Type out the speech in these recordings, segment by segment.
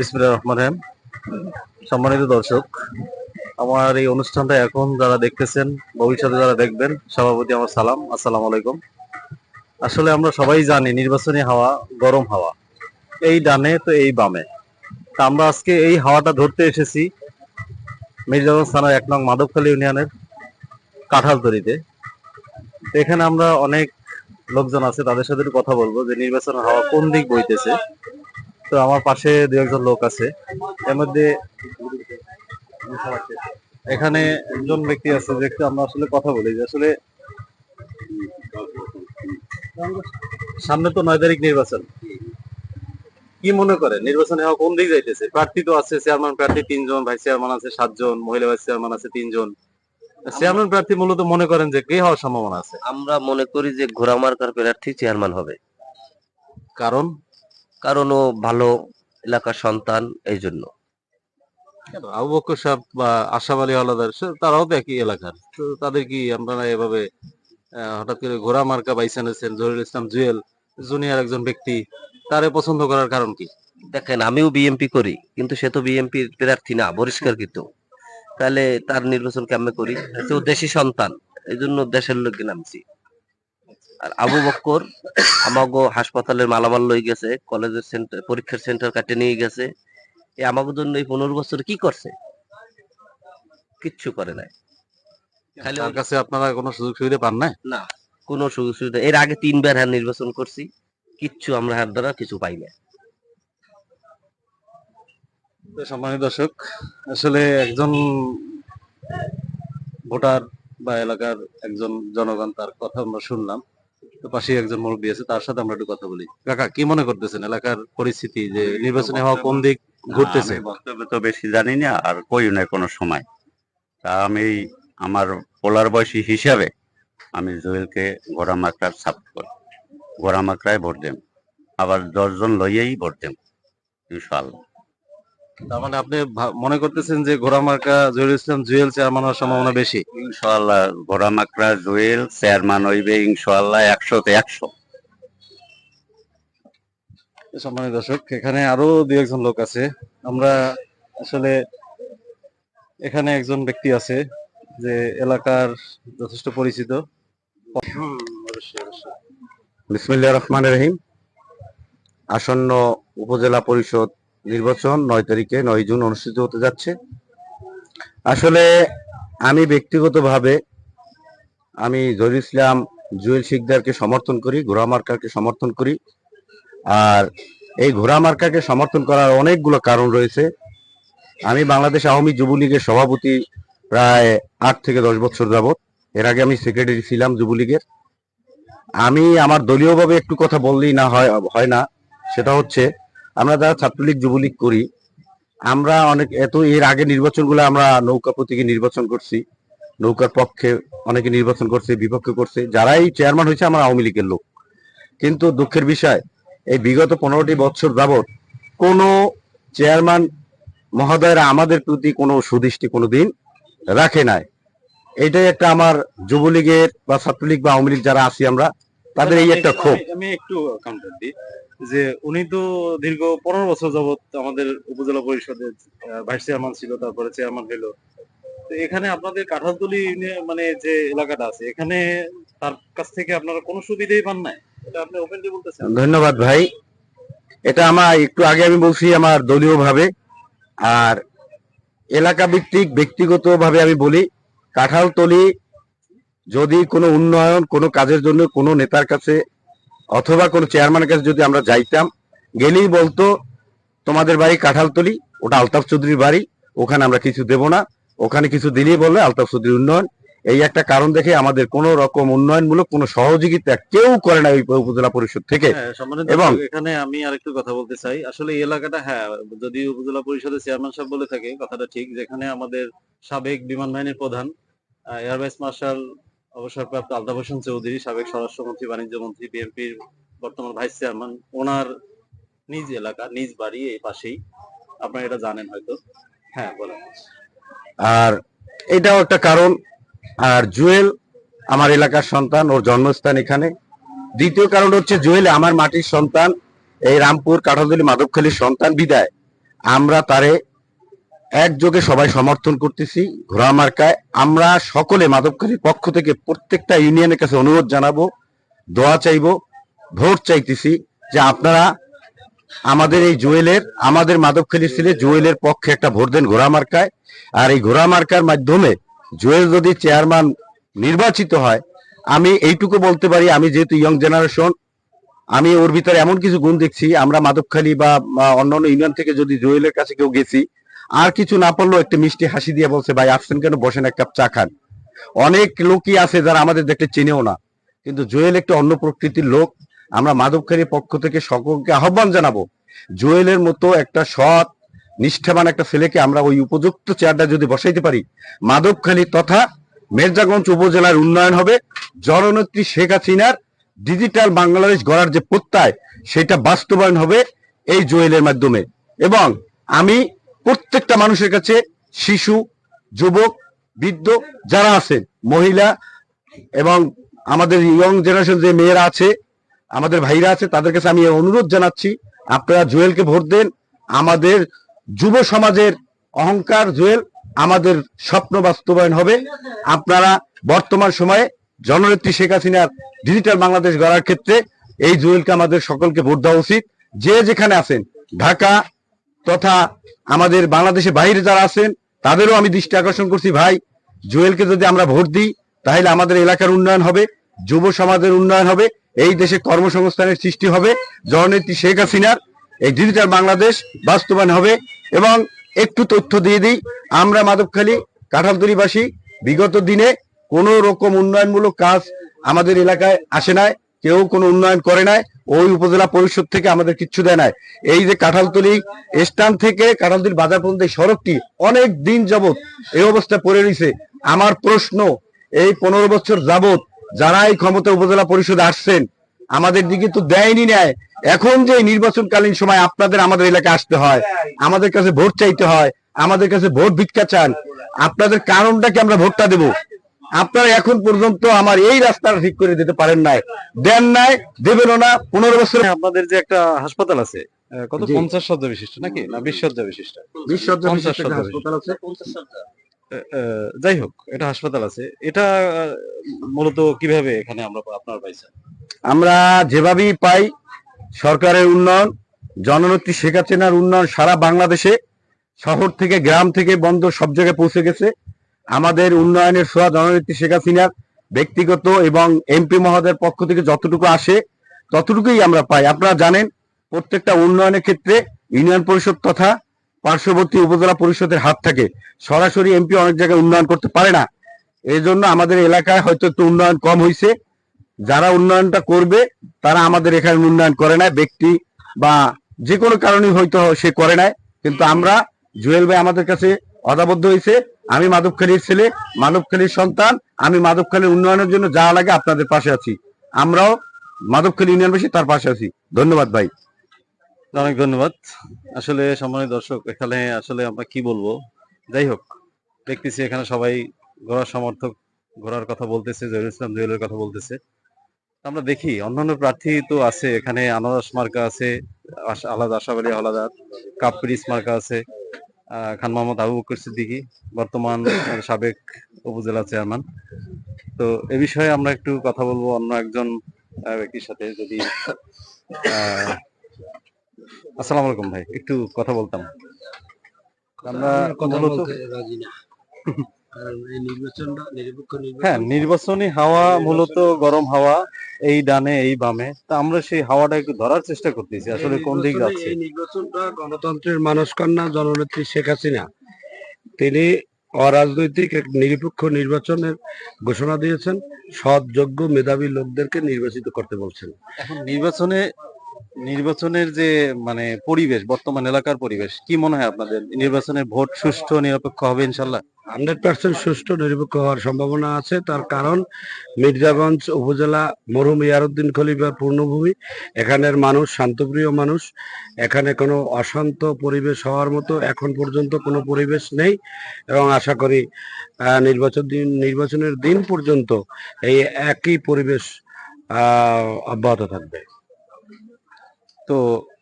বিসমিল্লাহির রহমানির রহিম। সম্মানিত দর্শক, আমার এই অনুষ্ঠানটা এখন যারা দেখতেছেন, ভবিষ্যতে যারা দেখবেন, সভাপতি আমার সালাম, আসসালামু আলাইকুম। আসলে আমরা সবাই জানি নির্বাচনী হাওয়া গরম হাওয়া, এই ডানে তো এই বামে। তা আমরা আজকে এই হাওয়াটা ধরতে এসেছি মির্জাগঞ্জ থানার ১ নং মাধবখালী ইউনিয়নের কাঁঠালতলীতে। তো এখানে আমরা অনেক লোকজন আছে, তাদের সাথে একটু কথা বলবো যে নির্বাচনের হাওয়া কোন দিক বইতেছে। তো আমার পাশে দু একজন লোক আছে, এর মধ্যে এখানে একজন ব্যক্তি আছে যে একটু আমরা আসলে কথা বলি যে আসলে সামনে তো ৯ তারিখ নির্বাচন, কি মনে করে নির্বাচনে হওয়া কোন দিক যাইতেছে? প্রার্থী তো আছে, চেয়ারম্যান প্রার্থী ৩ জন, ভাইস চেয়ারম্যান আছে ৭ জন, মহিলা ভাইস চেয়ারম্যান আছে ৩ জন। চেয়ারম্যান প্রার্থী মূলত মনে করেন যে কে হওয়ার সম্ভাবনা আছে? আমরা মনে করি যে ঘোড়া মার্কার প্রার্থী চেয়ারম্যান হবে। কারণ কারণ ও ভালো এলাকার সন্তান, এই জন্য। আবু বক্কর সাহেব বা আশরাফ আলী হাওলাদার তারাও তো একই এলাকার, তো তাদের কি আপনারা এভাবে হঠাৎ করে ঘোড়া মার্কা বাইছে নিয়েছেন? জহিরুল ইসলাম জুয়েল জুনিয়র একজন ব্যক্তি, তারে পছন্দ করার কারণ কি? দেখেন, আমিও বিএমপি করি, কিন্তু সে তো বিএমপির প্রার্থী না, বহিষ্কারকৃত। তাহলে তার নির্বাচন কেমনে করি? তো দেশি সন্তান, এই জন্য দেশের লোকে নামছি। আর আবু বক্কর আমাগো হাসপাতালের মালামাল লই গেছে, কলেজের সেন্টার পরীক্ষার সেন্টার কাটে নিয়ে গেছে। এ আমাগো জন্য এই 15 বছর কি করছে? কিচ্ছু করে নাই। খালি তার কাছে আপনারা কোনো সুযোগ সুবিধা পান না? না, কোনো সুযোগ সুবিধা। এর আগে 3 বার হ্যাঁ নির্বাচন করছি, কিচ্ছু আমরা হাত দ্বারা কিছু পাই না। তো সম্মানিত দর্শক, আসলে একজন ভোটার বা এলাকার একজন জনগণ, তার কথা আমরা শুনলাম। তো পাশে একজন মুরব্বী আছে, তার সাথে আমরা একটু কথা বলি। কাকা, কি মনে করতেছেন এলাকার পরিস্থিতি, যে নির্বাচনে হওয়া কোন দিক ঘুরতেছে? আমি বক্তব্য তো বেশি জানি না আর কইও না কোনো সময়। তা আমি আমার পোলার বয়সী হিসাবে আমি জুয়েলকে ঘোড়া মার্কার সাপোর্ট করি। ঘোড়া মার্কায় ভোট দেব, আবার 10 জন লইয়েই ভোট দেব ইনশাআল্লাহ। তার মানে আপনি মনে করতেছেন যে ঘোড়া মার্কা জহিরুল ইসলাম জুয়েল চেয়ারম্যান হওয়ার সম্ভাবনা বেশি? ইনশাআল্লাহ ঘোড়া মার্কা জুয়েল চেয়ারম্যান হইবে ইনশাআল্লাহ 100-তে 100। সম্মানিত দর্শক, এখানে আরো দুই একজন লোক আছে। আমরা আসলে এখানে একজন ব্যক্তি আছে যে এলাকার যথেষ্ট পরিচিত। বিসমিল্লাহির রহমানির রহিম। আসন্ন উপজেলা পরিষদ নির্বাচন 9 তারিখে 9 জুন অনুষ্ঠিত হতে যাচ্ছে। আসলে আমি ব্যক্তিগতভাবে আমি জহিরুল ইসলাম জুয়েল শিকদারকে সমর্থন করি, ঘোড়া মার্কাকে সমর্থন করি। আর এই ঘোড়া মার্কাকে সমর্থন করার অনেকগুলো কারণ রয়েছে। আমি বাংলাদেশ আওয়ামী যুবলীগের সভাপতি প্রায় 8 থেকে 10 বছর যাবত। এর আগে আমি সেক্রেটারি ছিলাম যুবলীগের। আমি আমার দলীয়ভাবে একটু কথা বললেই না হয় না, সেটা হচ্ছে আমরা যারা ছাত্রলীগ যুবলীগ করি, আমরা এর আগে নির্বাচনগুলো আমরা নৌকা প্রতীকে নির্বাচন করছি, নৌকার পক্ষে অনেকে নির্বাচন করছে, বিপক্ষে করছে। যারাই চেয়ারম্যান হয়েছে আমার আওয়ামী লীগের লোক। কিন্তু দুঃখের বিষয়, এই বিগত 15টি বছর যাবৎ কোনো চেয়ারম্যান মহোদয়রা আমাদের প্রতি কোনো সুদৃষ্টি কোনোদিন রাখে নাই। এটাই একটা আমার যুবলীগের বা ছাত্রলীগ বা আওয়ামী লীগ যারা আছি আমরা, তাদের এই একটা ক্ষোভ। আমি একটু কাউন্টার দিই যে উনি তো দীর্ঘ 15 বছর যাবত আমাদের উপজেলা পরিষদের ভাইস চেয়ারম্যান ছিল, তারপরে চেয়ারম্যান হলো। তো এখানে আপনাদের কাঁঠালতলী মানে যে এলাকাটা আছে, এখানে তার কাছ থেকে আপনারা কোনো সুবিধাই পান নাই? এটা আপনি ওপেনলি বলতেছেন? ধন্যবাদ ভাই। এটা আমার একটু আগে আমি বলছি আমার দলীয় ভাবে। আর এলাকা ভিত্তিক ব্যক্তিগত ভাবে আমি বলি, কাঁঠালতলী যদি কোনো উন্নয়ন, কোনো কাজের জন্য কোনো নেতার কাছে অথবা কোনো চেয়ারম্যানের কাছে যদি আমরা যাইতাম, গেলেই বলতো তোমাদের বাড়ি কাঁঠালতলী, ওটা আলতাফ চৌধুরীর বাড়ি, ওখানে আমরা কিছু দেব না। ওখানে কিছু দিলেই বললে আলতাফ চৌধুরীর উন্নয়ন। এই একটা কারণ দেখে আমাদের কোন রকম উন্নয়নমূলক কোনো সহযোগিতা কেউ করে না ওই উপজেলা পরিষদ থেকে। এবং এখানে আমি আরেকটু কথা বলতে চাই, আসলে এই এলাকাটা, হ্যাঁ, যদি উপজেলা পরিষদের চেয়ারম্যান সাহেব বলে থাকে কথাটা ঠিক, যেখানে আমাদের সাবেক বিমান বাহিনীর প্রধান এয়ার ভাইস মার্শাল অবসরপ্রাপ্ত আলতাফ হোসেন চৌধুরী, সাবেক স্বরাষ্ট্রমন্ত্রী, বাণিজ্য মন্ত্রী, বিএনপির বর্তমান ভাইস চেয়ারম্যান, ওনার নিজ এলাকা, নিজ বাড়ি এই পাশেই। আপনারা এটা জানেন হয়তো। হ্যাঁ, বলেন। আর এটাও একটা কারণ। আর জুয়েল আমার এলাকার সন্তান, ওর জন্মস্থান এখানে। দ্বিতীয় কারণ হচ্ছে জুয়েল আমার মাটির সন্তান, এই রামপুর কাঁঠালতলী মাধবখালীর সন্তান বিদায় আমরা তারে একযোগে সবাই সমর্থন করতেছি ঘোড়া মার্কায়। আমরা সকলে মাদককারীর পক্ষ থেকে প্রত্যেকটা ইউনিয়নের কাছে অনুরোধ জানাবো, দোয়া চাইবো, ভোট চাইতেছি যে আপনারা আমাদের এই জুয়েলের, আমাদের মাদকখালীর ছেলে জুয়েলের পক্ষে একটা ভোট দেন ঘোড়া মার্কায়। আর এই ঘোড়া মার্কার মাধ্যমে জুয়েল যদি চেয়ারম্যান নির্বাচিত হয়, আমি এইটুকু বলতে পারি, আমি যেহেতু ইয়ং জেনারেশন, আমি ওর ভিতরে এমন কিছু গুণ দেখছি, আমরা মাদকখালী বা অন্যান্য ইউনিয়ন থেকে যদি জুয়েলের কাছে কেউ গেছি, আর কিছু না পারলেও একটা মিষ্টি হাসি দিয়ে বলছে, ভাই আসছেন কেন, বসেন এক কাপ চা খান। অনেক লোকই আছে যারা আমাদের দেখতে চেনেও না, কিন্তু জুয়েল একটা অন্য প্রকৃতির লোক। আমরা মাদকখালীর পক্ষ থেকে সকলকে আহ্বান জানাবো, জুয়েলের মতো একটা সৎ নিষ্ঠাবান একটা ছেলেকে আমরা ওই উপযুক্ত চেয়ারটা যদি বসাইতে পারি, মাদকখালী তথা মির্জাগঞ্জ উপজেলার উন্নয়ন হবে। জননেত্রী শেখ হাসিনার ডিজিটাল বাংলাদেশ গড়ার যে প্রত্যয়, সেটা বাস্তবায়ন হবে এই জুয়েলের মাধ্যমে। এবং আমি প্রত্যেকটা মানুষের কাছে, শিশু, যুবক, বৃদ্ধ যারা আছেন, মহিলা এবং আমাদের ইয়ং জেনারেশন যে মেয়েরা আছে, আমাদের ভাইরা আছে, তাদের কাছে আমি অনুরোধ জানাচ্ছি, আপনারা জুয়েলকে ভোট দেন। আমাদের যুব সমাজের অহংকার জুয়েল, আমাদের স্বপ্ন বাস্তবায়ন হবে। আপনারা বর্তমান সময়ে জননেত্রী শেখ হাসিনার ডিজিটাল বাংলাদেশ গড়ার ক্ষেত্রে এই জুয়েলকে আমাদের সকলকে ভোট দেওয়া উচিত। যে যেখানে আছেন, ঢাকা তথা আমাদের বাংলাদেশের বাইরে যারা আছেন, তাদেরও আমি দৃষ্টি আকর্ষণ করছি, ভাই জুয়েলকে যদি আমরা ভোট দিই, তাহলে আমাদের এলাকার উন্নয়ন হবে, যুব সমাজের উন্নয়ন হবে, এই দেশে কর্মসংস্থানের সৃষ্টি হবে, জননেত্রী শেখ হাসিনার এই ডিজিটাল বাংলাদেশ বাস্তবায়ন হবে। এবং একটু তথ্য দিয়ে দিই, আমরা মাদকখালী কাঁঠালতলীবাসী বিগত দিনে কোনো রকম উন্নয়নমূলক কাজ আমাদের এলাকায় আসে নাই, কেউ কোনো উন্নয়ন করে নাই, ওই উপজেলা পরিষদ থেকে আমাদের কিচ্ছু দেয় নাই। এই যে কাঁঠালতলী স্ট্যান্ড থেকে কাঁঠালতলী বাজার পর্যন্ত এই সড়কটি অনেক দিন যাবত এই অবস্থায় পড়ে রয়েছে। আমার প্রশ্ন, এই 15 বছর যাবত যারা এই ক্ষমতা উপজেলা পরিষদে আসছেন, আমাদের দিকে তো দেয়নি নেয়। এখন যে নির্বাচনকালীন সময় আপনাদের আমাদের এলাকায় আসতে হয়, আমাদের কাছে ভোট চাইতে হয়, আমাদের কাছে ভোট ভিক্ষা চান, আপনাদের কারণটা কি আমরা ভোটটা দেব? আপনারা এখন পর্যন্ত আমার এই রাস্তাটা ঠিক করে দিতে পারেন নাই, দেন নাই, দেবেনও না। 15 বছর আপনাদের যে একটা হাসপাতাল আছে, কত জি। 50 শয্যা বিশিষ্ট নাকি না 20 শয্যা বিশিষ্ট? 20 শয্যা 50 বিশিষ্ট একটা শয্যা হাসপাতাল আছে। যাই হোক, এটা হাসপাতাল আছে, এটা মূলত কিভাবে এখানে আমরা আপনার পাইছেন? আমরা যেভাবেই পাই, সরকারের উন্নয়ন, জননেত্রী শেখ হাসিনার উন্নয়ন সারা বাংলাদেশে, শহর থেকে গ্রাম থেকে বন্দর সব জায়গায় পৌঁছে গেছে। আমাদের উন্নয়নের ছোঁয়া জননেত্রী শেখ হাসিনার ব্যক্তিগত এবং এমপি মহোদয়ের পক্ষ থেকে যতটুকু আসে ততটুকুই আমরা পাই। আপনারা জানেন, প্রত্যেকটা উন্নয়নের ক্ষেত্রে ইউনিয়ন পরিষদ তথা পার্শ্ববর্তী উপজেলা পরিষদের হাত থাকে, সরাসরি এমপি অনেক জায়গায় উন্নয়ন করতে পারে না। এই জন্য আমাদের এলাকায় হয়তো একটু উন্নয়ন কম হয়েছে। যারা উন্নয়নটা করবে তারা আমাদের এখানে উন্নয়ন করে না, ব্যক্তি বা যে কোনো কারণে হয়তো সে করে নাই, কিন্তু আমরা, জুয়েল ভাই আমাদের কাছে অদাবদ্ধ হয়েছে। আমি মাধবখালীর ছেলে, মাধবখালীর সন্তান, আমি মাধবখালীর উন্নয়নের জন্য যা লাগে আপনাদের পাশে আছি। আমরাও মাধবখালী ইউনিয়নবাসী তার পাশে আছি। ধন্যবাদ ভাই। অনেক ধন্যবাদ। আসলে সম্মানিত দর্শক, এখানে আসলে আমরা কি বলবো, যাই হোক, দেখতেছি এখানে সবাই ঘোড়ার সমর্থক, ঘোড়ার কথা বলতেছে, জহিরুল ইসলাম জুয়েলের কথা বলতেছে। আমরা দেখি অন্যান্য প্রার্থী তো আছে, এখানে আনারস মার্কা আছে, আলাদা আশরাফ আলী হাওলাদার, কাপ্রিস মার্কা আছে, খান মোহাম্মদ আবু বকর সিদ্দিকী, বর্তমান সাবেক উপজেলা চেয়ারম্যান। তো এ বিষয়ে আমরা একটু কথা বলবো অন্য একজন ব্যক্তির সাথে। যদি আসসালামু আলাইকুম ভাই, একটু কথা বলতাম। আমরা কথা মূলত বলতে রাজি না, কারণ এই নির্বাচনটা নিরপেক্ষ হ্যাঁ, নির্বাচন। নির্বাচনী হাওয়া মূলত গরম হাওয়া, এই ডানে এই বামে, তা আমরা সেই হাওয়াটা একটু ধরার চেষ্টা করতেছি, আসলে কোন দিক যাচ্ছে। এই নির্বাচনটা গণতন্ত্রের মানসকন্যা জননেত্রী শেখ হাসিনা, তিনি অরাজনৈতিক এক নিরপেক্ষ নির্বাচনের ঘোষণা দিয়েছেন, সৎ, যোগ্য, মেধাবী লোকদেরকে নির্বাচিত করতে বলছেন। এখন নির্বাচনের যে মানে পরিবেশ, বর্তমান এলাকার পরিবেশ, কি মনে হয় আপনাদের? নির্বাচনের ভোট সুষ্ঠু নিরপেক্ষ হবে ইনশাল্লাহ? 100% সুষ্ঠু নিরপেক্ষ হওয়ার সম্ভাবনা আছে। তার কারণ, মির্জাগঞ্জ উপজেলা মরহুম ইয়ারউদ্দিন খলিফার পূর্ণভূমি, এখানের মানুষ শান্তপ্রিয় মানুষ, এখানে কোনো অশান্ত পরিবেশ হওয়ার মতো এখন পর্যন্ত কোনো পরিবেশ নেই। এবং আশা করি নির্বাচনের দিন পর্যন্ত এই একই পরিবেশ অব্যাহত থাকবে। তো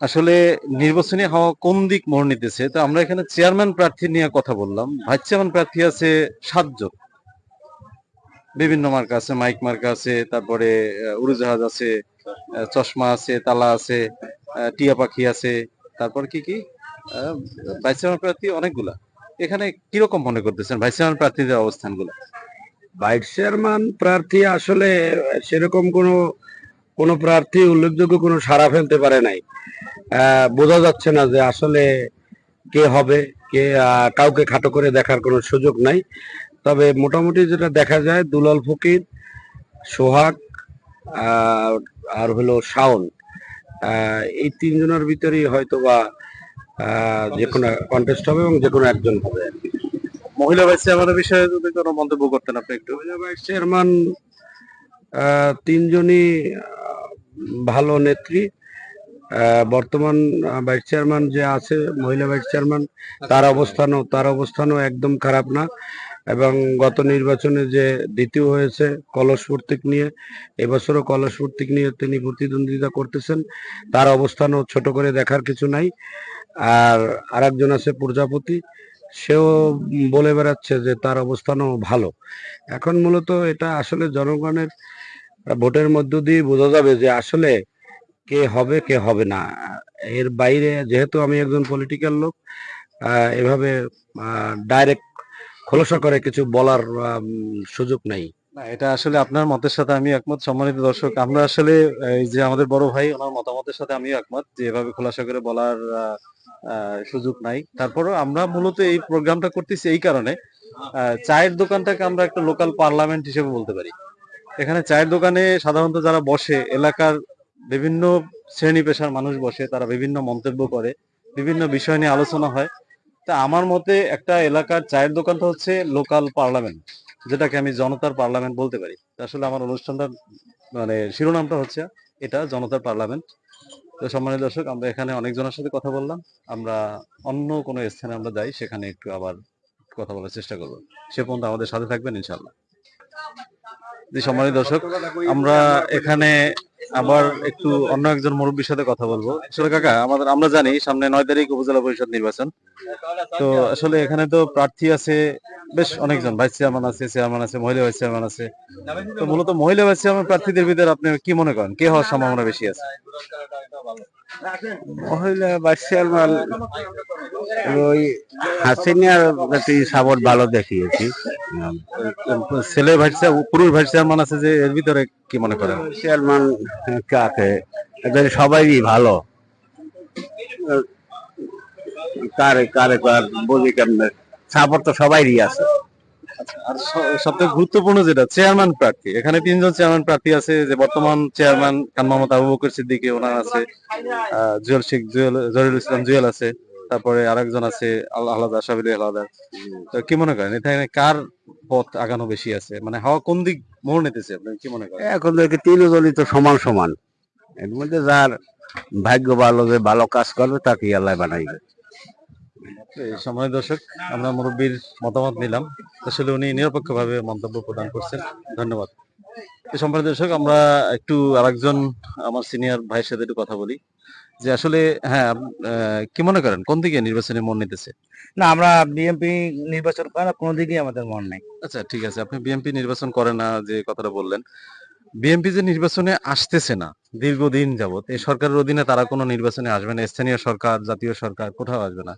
আসলে নির্বাচনী হাওয়া কোন দিক মোড় নিতেছে, তো আমরা এখানে চেয়ারম্যান প্রার্থী নিয়ে কথা বললাম। ভাইস চেয়ারম্যান প্রার্থী আছে 7 জন, বিভিন্ন মার্কা আছে, মাইক মার্কা আছে, তারপরে উড়োজাহাজ আছে, চশমা আছে, তালা আছে, টিয়া পাখি আছে, তারপর কি কি আহ, ভাইস চেয়ারম্যান প্রার্থী অনেকগুলা। এখানে কিরকম মনে করতেছেন ভাইস চেয়ারম্যান প্রার্থীদের অবস্থানগুলো? ভাইস চেয়ারম্যান প্রার্থী আসলে সেরকম কোনো কোনো প্রার্থী উল্লেখযোগ্য কোনো সাড়া ফেলতে পারে নাই। বোঝা যাচ্ছে না যে আসলে কে হবে, কে কাউকে খাটো করে দেখার কোনো সুযোগ নাই। তবে মোটামুটি যেটা দেখা যায়, দুলাল ফকির, সোহাগ, আহ, আর হলো শাওন, এই তিনজনের ভিতরেই হয়তো বা যে কোনো কন্টেস্ট হবে এবং যে কোনো একজন হবে। মহিলা ভাইস চেয়ারম্যানের বিষয়ে যদি কোনো মন্তব্য করতেন আপনি একটু। মহিলা ভাইস চেয়ারম্যান তিনজনই ভালো নেত্রী। বর্তমান ভাইস চেয়ারম্যান যে আছে, মহিলা ভাইস চেয়ারম্যান, তার অবস্থানও একদম খারাপ না। এবং গত নির্বাচনে যে দ্বিতীয় হয়েছে কলস প্রতীক নিয়ে, এবছরও কলস প্রতীক নিয়ে তিনি প্রতিদ্বন্দ্বিতা করতেছেন, তার অবস্থানও ছোট করে দেখার কিছু নাই। আর আরেকজন আছে প্রজাপতি, সেও বলে বেড়াচ্ছে যে তার অবস্থানও ভালো। এখন মূলত এটা আসলে জনগণের ভোটের মধ্য দিয়ে বোঝা যাবে যে আসলে কে হবে কে হবে না। এর বাইরে যেহেতু আমি একজন পলিটিক্যাল লোক, এভাবে ডাইরেক্ট খোলসা করে কিছু বলার সুযোগ নাই। না, এটা আসলে আপনার মতের সাথে আমি একমত। সম্মানিত দর্শক, আমরা আসলে এই যে আমাদের বড় ভাই, ওনার মতামতের সাথে আমিও একমত যে এভাবে খোলাসা করে বলার সুযোগ নাই। তারপরেও আমরা মূলত এই প্রোগ্রামটা করতেছি এই কারণে, চায়ের দোকানটাকে আমরা একটা লোকাল পার্লামেন্ট হিসেবে বলতে পারি। এখানে চায়ের দোকানে সাধারণত যারা বসে, এলাকার বিভিন্ন শ্রেণী পেশার মানুষ বসে, তারা বিভিন্ন মন্তব্য করে, বিভিন্ন বিষয় নিয়ে আলোচনা হয়। তা আমার মতে একটা এলাকার চায়ের দোকানটা হচ্ছে লোকাল পার্লামেন্ট, যেটাকে আমি জনতার পার্লামেন্ট বলতে পারি। তা আসলে আমার অনুষ্ঠানটা মানে শিরোনামটা হচ্ছে এটা, জনতার পার্লামেন্ট। তো সম্মানিত দর্শক, আমরা এখানে অনেকজনের সাথে কথা বললাম। আমরা অন্য কোনো স্থানে আমরা যাই, সেখানে একটু আবার কথা বলার চেষ্টা করবো। সে পর্যন্ত আমাদের সাথে থাকবেন ইনশাল্লাহ। জি সম্মানিত দর্শক, আমরা এখানে আবার একটু অন্য একজন মুরব্বীর সাথে কথা বলবো। আসলে কাকা, আমরা জানি সামনে 9 তারিখ উপজেলা পরিষদ নির্বাচন। তো আসলে এখানে তো প্রার্থী আছে বেশ অনেকজন, ভাইস চেয়ারম্যান আছে, চেয়ারম্যান আছে, মহিলা ভাইস চেয়ারম্যান আছে। তো মূলত মহিলা ভাইস চেয়ারম্যান প্রার্থীদের ভিতরে আপনি কি মনে করেন কে হওয়ার সম্ভাবনা বেশি আছে? মহিলা ভাইস চেয়ারম্যান ওই হাসিনার একটি সাপোর্ট ভালো দেখিয়েছি। ছেলে ভাইস পুরুষ ভাইস চেয়ারম্যান আছে, যে এর ভিতরে কি মনে করেন? চেয়ারম্যান কাকে, এদের সবাই ভালো। কারে কারে কার বলি কেমনে, সাপোর্ট তো সবাইরই আছে। আর সবথেকে গুরুত্বপূর্ণ যেটা চেয়ারম্যান প্রার্থী, এখানে 3 জন চেয়ারম্যান প্রার্থী আছে। যে বর্তমান চেয়ারম্যান খান মোহাম্মদ আবু বকর সিদ্দিকী, ওনার আছে, জুয়েল শেখ জহিরুল ইসলাম জুয়েল আছে, তারপরে আরেকজন আছে আলাদা সাবিলি আলাদা। তো কি মনে করেন এখানে কার পথ আগানো বেশি আছে, মানে হাওয়া কোন দিক মোড় নিতেছে, আপনি কি মনে করেন? এখন দেখি তিনজনই তো সমান সমান, এর মধ্যে যার ভাগ্য ভালো, যে ভালো কাজ করবে তাকে আল্লাহ বানাইবে। এই সময় দর্শক, আমরা মুরব্বীর মতামত নিলাম। আসলে উনি নিরপেক্ষভাবে মন্তব্য প্রদান করছেন। ধন্যবাদ। এই সম্প্রদায় দর্শক, আমরা একটু আরেকজন আমার সিনিয়র ভাইয়ের সাথে একটু কথা বলি যে আসলে হ্যাঁ, কি মনে করেন কোন দিকে নির্বাচনে মন নিতেছে? না, আমরা বিএনপি নির্বাচন করে না, কোনো দিকেই আমাদের মন নাই। আচ্ছা ঠিক আছে, আপনি বিএনপি নির্বাচন করে না যে কথাটা বললেন, বিএনপি যে নির্বাচনে আসতেছে না দীর্ঘদিন যাবত, এই সরকারের অধীনে তারা কোনো নির্বাচনে আসবে না, স্থানীয় সরকার, জাতীয় সরকার কোথাও আসবে না,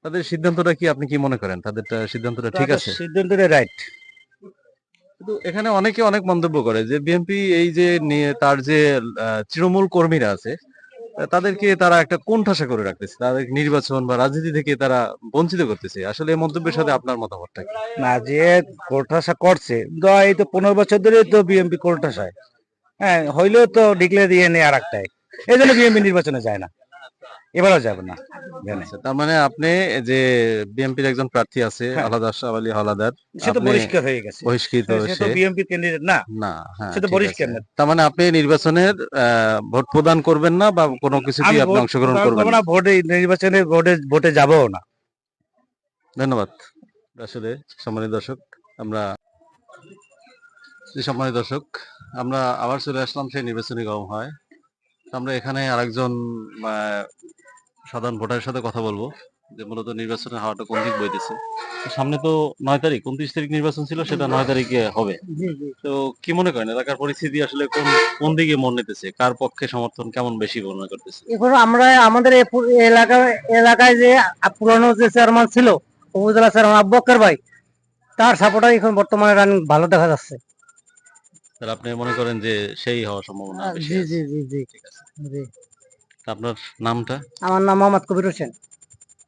তাদের সিদ্ধান্তটা কি, আপনি কি মনে করেন তাদের সিদ্ধান্তটা ঠিক আছে? সিদ্ধান্তটা রাইট। কিন্তু এখানে অনেকে অনেক মন্তব্য করে যে বিএনপি এই যে তার যে তৃণমূল কর্মীরা আছে, তাদেরকে তারা একটা কোণঠাসা করে রাখতেছে, তাদের নির্বাচন বা রাজনীতি থেকে তারা বঞ্চিত করতেছে। আসলে এই মন্তব্যের সাথে আপনার মতামতটা কি? না, যে কোলঠাসা করছে, এই তো 15 বছর ধরে তো বিএনপি কোলঠাসায়। হ্যাঁ, হইলেও তো ডিক্লেয়ার দিয়ে নেই আর একটাই, এই জন্য বিএনপি নির্বাচনে যায় না, এবারও যাবে না। আচ্ছা, তার মানে আপনি যে বিএনপির একজন প্রার্থী আছে হ্যাঁ। আলাদা আশরাফ আলী হাওলাদার, সে তো আপনি বহিষ্কার হয়ে গেছে, বহিষ্কৃত সে তো সে? বিএনপি ক্যান্ডিডেট না, না, হ্যাঁ সে তো ঠিক বহিষ্কার আছে। না। তার মানে আপনি নির্বাচনের ভোট প্রদান করবেন না বা কোনো কিছুতে আমি আপনি ভোট অংশগ্রহণ প্রদান করবেন করবো না? না, ভোটে নির্বাচনে ভোটে যাবো না। ধন্যবাদ। আসলে সম্মানিত দর্শক, আমরা সম্মানিত দর্শক, আমরা আবার চলে আসলাম সেই নির্বাচনী গরম হয়। আমরা এখানে আরেকজন সাধারণ ভোটারের সাথে কথা বলবো যে মূলত নির্বাচনের হাওয়াটা কোন দিক বইতেছে। তো সামনে তো 9 তারিখ, 29 তারিখ নির্বাচন ছিল, সেটা 9 তারিখে হবে। তো কি মনে করেন এলাকার পরিস্থিতি আসলে কোন কোন দিকে মন নিতেছে, কার পক্ষে সমর্থন কেমন বেশি মনে করতেছে? এখন আমরা আমাদের এই এলাকায় যে পুরানো যে চেয়ারম্যান ছিল, উপজেলা চেয়ারম্যান আবু বক্কর ভাই, তার সাপোর্টার এখন বর্তমানে রানিং ভালো দেখা যাচ্ছে। তাহলে আপনি মনে করেন যে সেই হওয়ার সম্ভাবনা বেশি জি আছে? জি জি জি ঠিক আছে। জি। তা আপনার নামটা? আমার নাম মোহাম্মদ কবির হোসেন।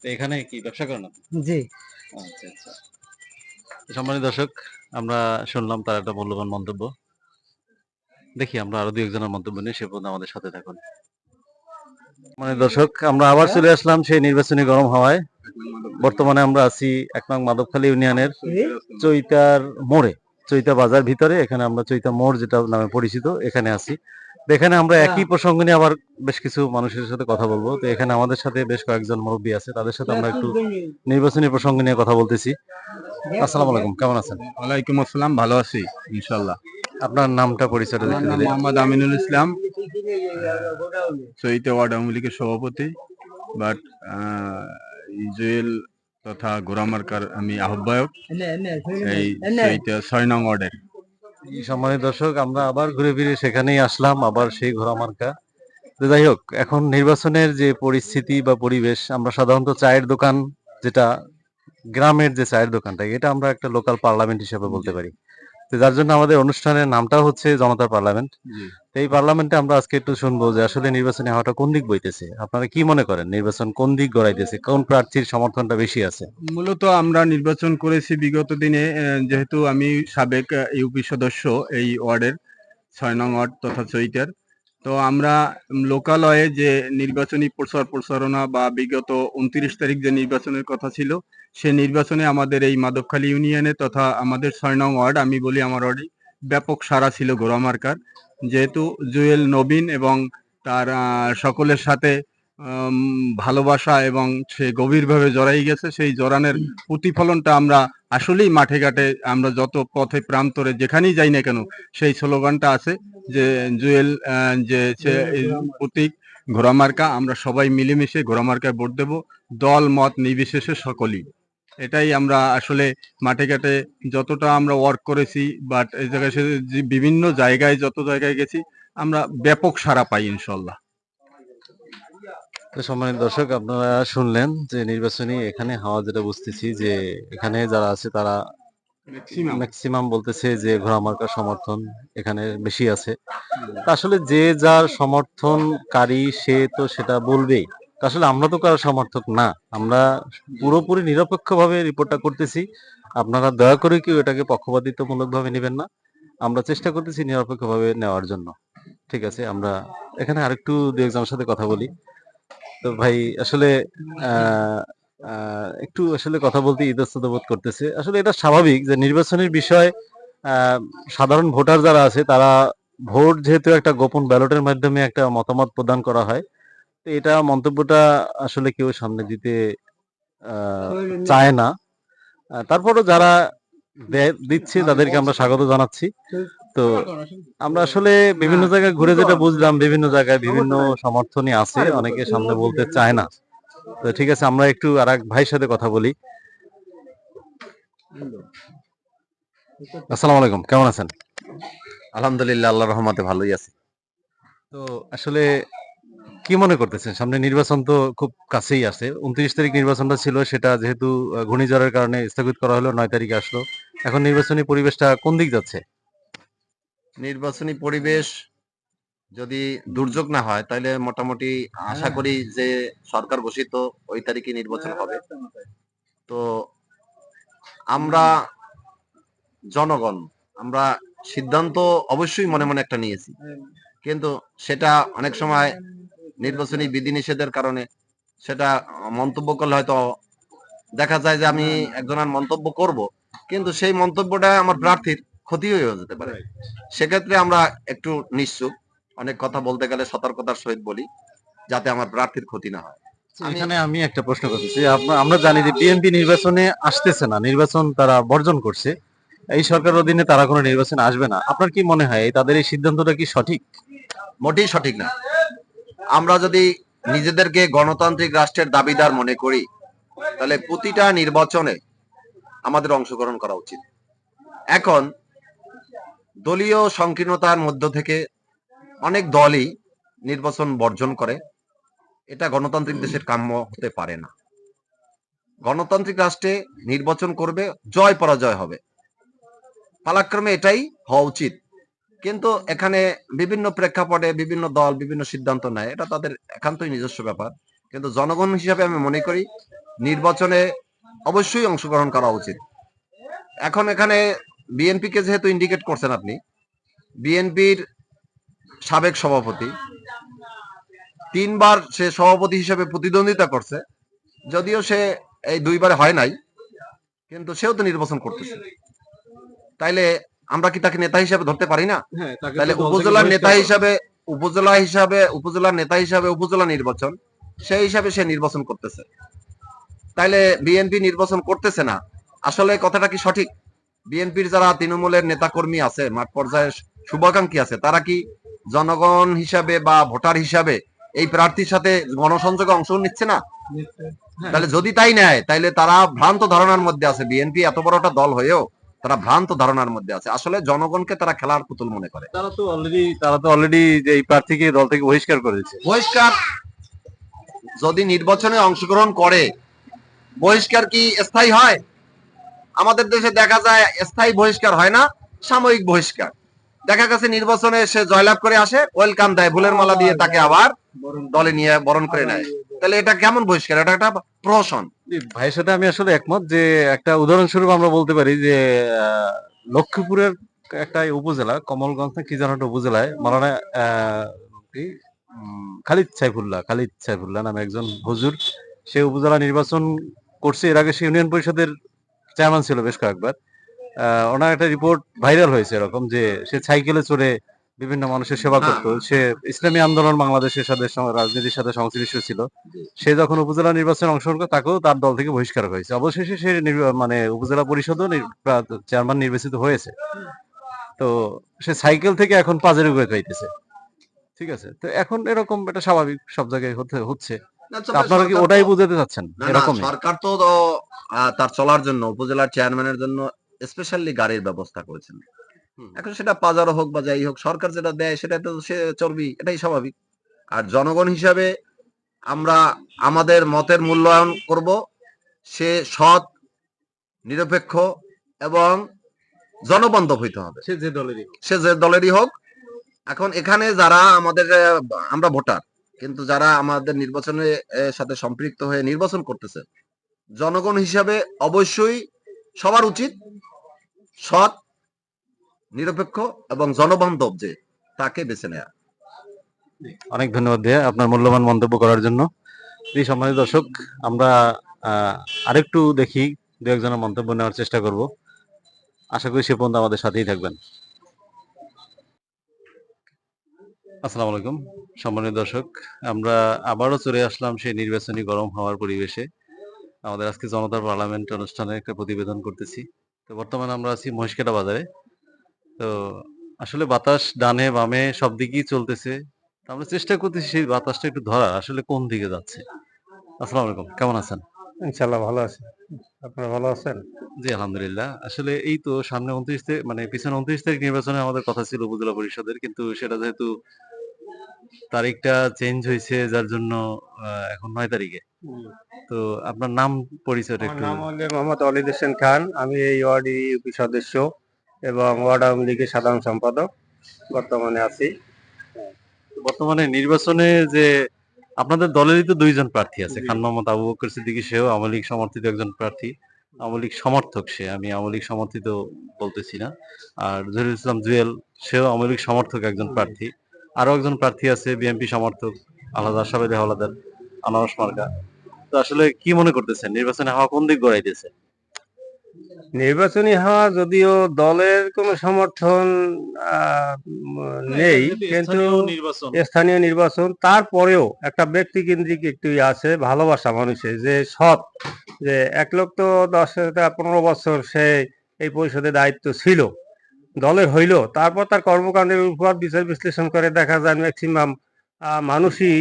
তো এখানে কি ব্যবসা করেন আপনি? জি। আচ্ছা আচ্ছা। তো সম্মানিত দর্শক, আমরা শুনলাম তার একটা মূল্যবান মন্তব্য। দেখি আমরা আরো দুই একজনের মন্তব্য নিয়ে, সে পর্যন্ত আমাদের সাথে থাকুন। মানে দর্শক, আমরা আবার চলে আসলাম সেই নির্বাচনী গরম হাওয়ায়। বর্তমানে আমরা আছি 1 নং মাধবখালী ইউনিয়নের চৈতার মোড়ে, চৈতা বাজার ভিতরে। এখানে আমরা চৈতা মোড় যেটা নামে পরিচিত, এখানে আছি। তো এখানে আমরা একই প্রসঙ্গ নিয়ে আবার বেশ কিছু মানুষের সাথে কথা বলবো। তো এখানে আমাদের সাথে বেশ কয়েকজন মুরব্বী আছে, তাদের সাথে আমরা একটু নির্বাচনী প্রসঙ্গ নিয়ে কথা বলতেছি। আসসালামু আলাইকুম, কেমন আছেন? ওয়ালাইকুম আসসালাম, ভালো আছি ইনশাল্লাহ। আপনার নামটা, পরিচয়টা আমার একটু নাম দিলে। মোহাম্মদ আমিনুল ইসলাম, চৈতে ওয়ার্ড আওয়ামী লীগের সভাপতি। বাট জুয়েল তথা গোরামার্কার আমি আহ্বায়ক এই চৈতে 6 নং ওয়ার্ডের। সম্মানিত দর্শক, আমরা আবার ঘুরে ফিরে সেখানেই আসলাম, আবার সেই ঘোড়া মার্কা। তো যাই হোক, এখন নির্বাচনের যে পরিস্থিতি বা পরিবেশ, আমরা সাধারণত চায়ের দোকান, যেটা গ্রামের যে চায়ের দোকানটা, এটা আমরা একটা লোকাল পার্লামেন্ট হিসেবে বলতে পারি। তো যার জন্য আমাদের অনুষ্ঠানের নামটা হচ্ছে জনতার পার্লামেন্ট। তো এই পার্লামেন্টে আমরা আজকে একটু শুনবো যে আসলে নির্বাচনী হাওয়াটা কোন দিক বইতেছে। আপনারা কি মনে করেন নির্বাচন কোন দিক গড়াইতেছে, কোন প্রার্থীর সমর্থনটা বেশি আছে? মূলত আমরা নির্বাচন করেছি বিগত দিনে, যেহেতু আমি সাবেক ইউপি সদস্য এই ওয়ার্ডের 6 নং ওয়ার্ড তথা চৈতার। তো আমরা লোকালয়ে যে নির্বাচনী প্রচারণা বা বিগত 29 তারিখ যে নির্বাচনের কথা ছিল, সে নির্বাচনে আমাদের এই মাধবখালী ইউনিয়নে তথা আমাদের 6 নং ওয়ার্ড, আমি বলি আমার ওয়ার্ডে ব্যাপক সাড়া ছিল গোরামার্কার। যেহেতু জুয়েল নবীন এবং তার সকলের সাথে ভালোবাসা এবং সে গভীরভাবে জড়াই গেছে, সেই জড়ানের প্রতিফলনটা আমরা আসলেই মাঠে ঘাটে, আমরা যত পথে প্রান্তরে যেখানেই যাই না কেন, সেই স্লোগানটা আছে যে জুয়েল যে প্রতীক ঘোড়ামার্কা, আমরা সবাই মিলেমিশে ঘোড়ামার্কায় ভোট দেব, দল মত নির্বিশেষে সকলেই। এটাই আমরা আসলে মাঠে ঘাটে যতটা আমরা ওয়ার্ক করেছি, বাট এই জায়গায় বিভিন্ন জায়গায় যত জায়গায় গেছি আমরা ব্যাপক সাড়া পাই ইনশাল্লাহ। তো সম্মানিত দর্শক, আপনারা শুনলেন যে নির্বাচনী এখানে হাওয়া যেটা বুঝতেছি, যে এখানে যারা আছে তারা ম্যাক্সিমাম বলতেছে যে ঘোড়া মার্কার সমর্থন এখানে বেশি আছে। তা আসলে যে যার সমর্থনকারী সে তো সেটা বলবেই। তা আসলে আমরা তো কারো সমর্থক না, আমরা পুরোপুরি নিরপেক্ষভাবে রিপোর্টটা করতেছি। আপনারা দয়া করে কেউ এটাকে পক্ষপাতিত্বমূলক ভাবে নেবেন না। আমরা চেষ্টা করতেছি নিরপেক্ষভাবে নেওয়ার জন্য। ঠিক আছে, আমরা এখানে আরেকটু দু একজনের সাথে কথা বলি। তো ভাই আসলে আহ একটু আসলে কথা বলতে ইতস্তত বোধ করতেছে। আসলে এটা স্বাভাবিক যে নির্বাচনের বিষয়, আহ সাধারণ ভোটার যারা আছে তারা, ভোট যেহেতু একটা গোপন ব্যালটের মাধ্যমে একটা মতামত প্রদান করা হয়, তো এটা মন্তব্যটা আসলে কেউ সামনে দিতে চায় না। তারপরও যারা দিচ্ছে তাদেরকে আমরা স্বাগত জানাচ্ছি। তো আমরা আসলে বিভিন্ন জায়গায় ঘুরে যেটা বুঝলাম, বিভিন্ন জায়গায় বিভিন্ন সমর্থনই আছে, অনেকে সামনে বলতে চায় না। তো ঠিক আছে, আমরা একটু আরেক ভাইয়ের সাথে কথা বলি। আসসালামু আলাইকুম, কেমন আছেন? আলহামদুলিল্লাহ, আল্লাহর রহমতে ভালোই আছে। তো আসলে কি মনে করতেছেন, সামনে নির্বাচন তো খুব কাছেই আছে। 29 তারিখ নির্বাচনটা ছিল, সেটা যেহেতু ঘূর্ণিঝড়ের কারণে স্থগিত করা হলো, 9 তারিখে আসলো। এখন নির্বাচনী পরিবেশটা কোন দিক যাচ্ছে? নির্বাচনী পরিবেশ যদি দুর্যোগ না হয় তাহলে মোটামুটি আশা করি যে সরকার ঘোষিত ওই তারিখে নির্বাচন হবে। তো আমরা জনগণ, আমরা সিদ্ধান্ত অবশ্যই মনে মনে একটা নিয়েছি, কিন্তু সেটা অনেক সময় নির্বাচনী বিধিনিষেধের কারণে সেটা মন্তব্য করলে হয়তো দেখা যায় যে আমি একজনের মন্তব্য করব, কিন্তু সেই মন্তব্যটা আমার প্রার্থীর ক্ষতি হয়ে যেতে পারে। সেক্ষেত্রে আমরা একটু নিশ্চুপ, অনেক কথা বলতে গেলে সতর্কতার সহিত বলি, যাতে আমার প্রার্থীর ক্ষতি না হয়। এখানে আমি একটা প্রশ্ন করতেছি, আমরা জানি যে বিএনপি নির্বাচনে আসতেছে না, নির্বাচন তারা বর্জন করছে। এই সরকারের অধীনে তারা কোনো নির্বাচনে আসবে না। আপনার কি মনে হয় তাদের এই সিদ্ধান্তটা কি সঠিক? মোটেই সঠিক না। আমরা যদি নিজেদেরকে গণতান্ত্রিক রাষ্ট্রের দাবিদার মনে করি, তাহলে প্রতিটা নির্বাচনে আমাদের অংশগ্রহণ করা উচিত। এখন দলীয় সংকীর্ণতার মধ্য থেকে অনেক দলই নির্বাচন বর্জন করে, এটা গণতান্ত্রিক দেশের কাম্য হতে পারে না। গণতান্ত্রিক রাষ্ট্রে নির্বাচন করবে, জয় পরাজয় হবে, পালাক্রমে এটাই হওয়া উচিত। কিন্তু এখানে বিভিন্ন প্রেক্ষাপটে বিভিন্ন দল বিভিন্ন সিদ্ধান্ত নেয়, এটা তাদের একান্তই নিজস্ব ব্যাপার। কিন্তু জনগণ হিসাবে আমি মনে করি নির্বাচনে অবশ্যই অংশগ্রহণ করা উচিত। এখন এখানে বিএনপিকে যেহেতু ইন্ডিকেট করছেন আপনি, বিএনপির সাবেক সভাপতি 3 বার সে সভাপতি হিসেবে প্রতিদ্বন্দ্বিতা করছে, যদিও সে এই 2 বারে হয় নাই, কিন্তু সেও তো নির্বাচন করতেছে। তাইলে আমরা কি তাকে নেতা হিসাবে ধরতে পারি না? তাহলে উপজেলার নেতা হিসাবে উপজেলার নেতা হিসাবে উপজেলা নির্বাচন, সেই হিসাবে সে নির্বাচন করতেছে। তাইলে বিএনপি নির্বাচন করতেছে না, আসলে কথাটা কি সঠিক? বিএনপির যারা তৃণমূলের নেতা কর্মী আছে, মাঠ পর্যায়ে শুভাকাঙ্ক্ষী আছে, তারা কি জনগণ হিসাবে বা ভোটার হিসাবে এই প্রার্থীর সাথে গণসংযোগে অংশ নিচ্ছে না? তাহলে যদি তাই নেয়, তাইলে তারা ভ্রান্ত ধারণার মধ্যে আছে। বিএনপি এত বড় একটা দল হয়েও তারা ভ্রান্ত ধারণার মধ্যে আছে। আসলে জনগণকে তারা খেলার পুতুল মনে করে। তারা তো অলরেডি যে এই প্রার্থীকে দল থেকে বহিষ্কার করে দিচ্ছে। বহিষ্কার যদি নির্বাচনে অংশগ্রহণ করে, বহিষ্কার কি স্থায়ী হয়? আমাদের দেশে দেখা যায় স্থায়ী বহিষ্কার হয় না, সাময়িক বহিষ্কার। দেখা গেছে নির্বাচনে সে জয়লাভ করে আসে, ওয়েলকাম দেয়, ফুলের মালা দিয়ে তাকে আবার দলে নিয়ে বরণ করে নেয়। তাহলে এটা কেমন বহিষ্কার? এটা একটা প্রহসন। ভাইয়ের সাথে আমি আসলে একমত যে একটা উদাহরণস্বরূপ আমরা বলতে পারি যে লক্ষ্মীপুরের একটা উপজেলা, কমলগঞ্জ না কি যেন একটা উপজেলায় মাওলানা কি খালিদ সাইফুল্লাহ নামে একজন হুজুর, সে উপজেলা নির্বাচন করছে। এর আগে সে ইউনিয়ন পরিষদের চেয়ারম্যান ছিল বেশ কয়েকবার। ওনার একটা রিপোর্ট ভাইরাল হয়েছে এরকম যে সে সাইকেলে চড়ে বিভিন্ন মানুষের সেবা করত। সে ইসলামী আন্দোলন বাংলাদেশের সাথে রাজনীতির সাথে সংশ্লিষ্ট ছিল। সে যখন উপজেলা নির্বাচনে অংশগ্রহণ করে, তাকেও তার দল থেকে বহিষ্কার হয়েছে। অবশেষে সে মানে উপজেলা পরিষদও চেয়ারম্যান নির্বাচিত হয়েছে। তো সে সাইকেল থেকে এখন পাজের উপরে খাইতেছে। ঠিক আছে, তো এখন এরকম এটা স্বাভাবিক, সব জায়গায় হচ্ছে। আপনারা কি ওটাই বুঝাতে চাচ্ছেন? এরকম সরকার তো তার চলার জন্য উপজেলার চেয়ারম্যানের জন্য স্পেশালি গাড়ির ব্যবস্থা করেছেন। এখন সেটা বাজারও হোক বা যাই হোক, সরকার যেটা দেয় সেটা তো সে চর্বি, এটাই স্বাভাবিক। আর জনগণ হিসাবে আমরা আমাদের মতের মূল্যায়ন করব, সে সৎ, নিরপেক্ষ এবং জনবান্ধব হইতে হবে, সে যে দলেরই হোক। এখন এখানে যারা আমাদের আমরা ভোটার, কিন্তু যারা আমাদের নির্বাচনের সাথে সম্পৃক্ত হয়ে নির্বাচন করতেছে, জনগণ হিসাবে অবশ্যই সবার উচিত সৎ, নিরপেক্ষ এবং জনবান্ধব যে তাকে বেছে নেয়া। অনেক ধন্যবাদ ভাইয়া আপনার মূল্যবান মন্তব্য করার জন্য। এই সম্মানিত দর্শক, আমরা আরেকটু দেখি, দু একজনের মন্তব্য নেওয়ার চেষ্টা করব। আশা করি সে পর্যন্ত আমাদের সাথেই থাকবেন। আসসালামু আলাইকুম সম্মানিত দর্শক, আমরা আবারও চলে আসলাম সেই নির্বাচনী গরম হওয়ার পরিবেশে। আমাদের আজকে জনতার পার্লামেন্ট অনুষ্ঠানে একটা প্রতিবেদন করতেছি। তো বর্তমানে আমরা আছি মহিষকাটা বাজারে। তো আসলে বাতাস ডানে বামে সব দিকেই চলতেছে। তো আমরা চেষ্টা করতেছি সেই বাতাসটা একটু ধরার, আসলে কোন দিকে যাচ্ছে। আসসালামু আলাইকুম, কেমন আছেন? ইনশাল্লাহ ভালো আছি। আপনারা ভালো আছেন? জি আলহামদুলিল্লাহ। আসলে এই তো সামনে 29 মানে পিছনে 29 তারিখ নির্বাচনে আমাদের কথা ছিল উপজেলা পরিষদের, কিন্তু সেটা যেহেতু তারিখটা চেঞ্জ হয়েছে, যার জন্য এখন 9 তারিখে। তো আপনার নাম পরিচয়টা আমার একটু। নাম হলো মোহাম্মদ অলিদ হোসেন খান। আমি এই ওয়ার্ডের ইউপি সদস্য এবং ওয়ার্ড আওয়ামী লীগের সাধারণ সম্পাদক বর্তমানে আছি। বর্তমানে নির্বাচনে যে আপনাদের দলেরই তো 2 জন প্রার্থী আছে, খান মোহাম্মদ আবু বকর সিদ্দিকী, সেও আওয়ামী লীগ সমর্থিত একজন প্রার্থী, আওয়ামী লীগ সমর্থক সে, আমি আওয়ামী লীগ সমর্থিত বলতেছি না। আর জহিরুল ইসলাম জুয়েল, সেও আওয়ামী লীগ সমর্থক একজন প্রার্থী। আরো একজন প্রার্থী আছে বিএনপি সমর্থক, আলাদা সাবেদ হাওলাদার, আনারস মার্কা। তো আসলে কি মনে করতেছেন নির্বাচনে হাওয়া কোন দিক গড়াইতেছে? নির্বাচনী হওয়া যদিও দলের কোনো সমর্থন নেই, কিন্তু স্থানীয় নির্বাচন, তারপরেও একটা ব্যক্তি কেন্দ্রিক একটু আছে, ভালোবাসা মানুষের যে সৎ, যে এক লোক তো 10-15 বছর সে এই পরিষদের দায়িত্ব ছিল, দলের হইল, তারপর তার কর্মকাণ্ডের উপর বিচার বিশ্লেষণ করে দেখা যায় ম্যাক্সিমাম মানুষই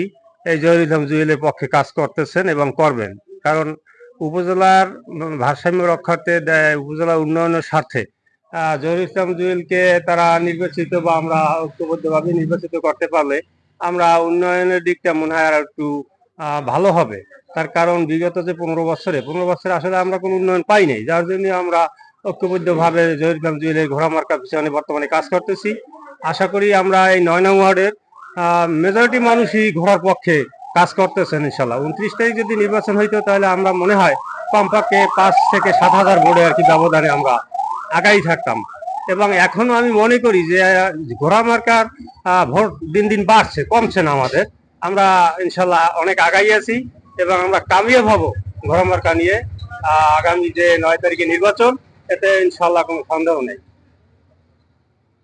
এই জহির ইসলাম জুয়েলের পক্ষে কাজ করতেছেন এবং করবেন। কারণ উপজেলার ভারসাম্য রক্ষার্থে উপজেলা উন্নয়নের স্বার্থে জহির ইসলাম জুয়েলকে তারা নির্বাচিত বা আমরা ঐক্যবদ্ধভাবে নির্বাচিত করতে পারলে আমরা উন্নয়নের দিকটা মনে হয় আর একটু ভালো হবে। তার কারণ বিগত যে 15 বছরে আসলে আমরা কোনো উন্নয়ন পাই নাই, যার জন্য আমরা ঐক্যবদ্ধভাবে জহির ইসলাম জুয়েলের ঘোড়া মার্কা পিছনে বর্তমানে কাজ করতেছি। আশা করি আমরা এই 9 নং ওয়ার্ডের মেজরিটি মানুষই ঘোড়ার পক্ষে কাজ করতেছেন ইনশাল্লাহ। 29 তারিখ যদি নির্বাচন হইতো তাহলে আমরা মনে হয় কমপক্ষে 5 থেকে 7 হাজার ভোটে আর কি ব্যবধানে আমরা আগাই থাকতাম। এবং এখনো আমি মনে করি যে ঘোড়া মার্কার ভোট দিন দিন বাড়ছে, কমছে না আমাদের। আমরা ইনশাল্লাহ অনেক আগাই আছি এবং আমরা কামিয়াব হব ঘোড়া মার্কা নিয়ে। আগামী যে 9 তারিখে নির্বাচন, এতে ইনশাল্লাহ কোনো সন্দেহ নেই।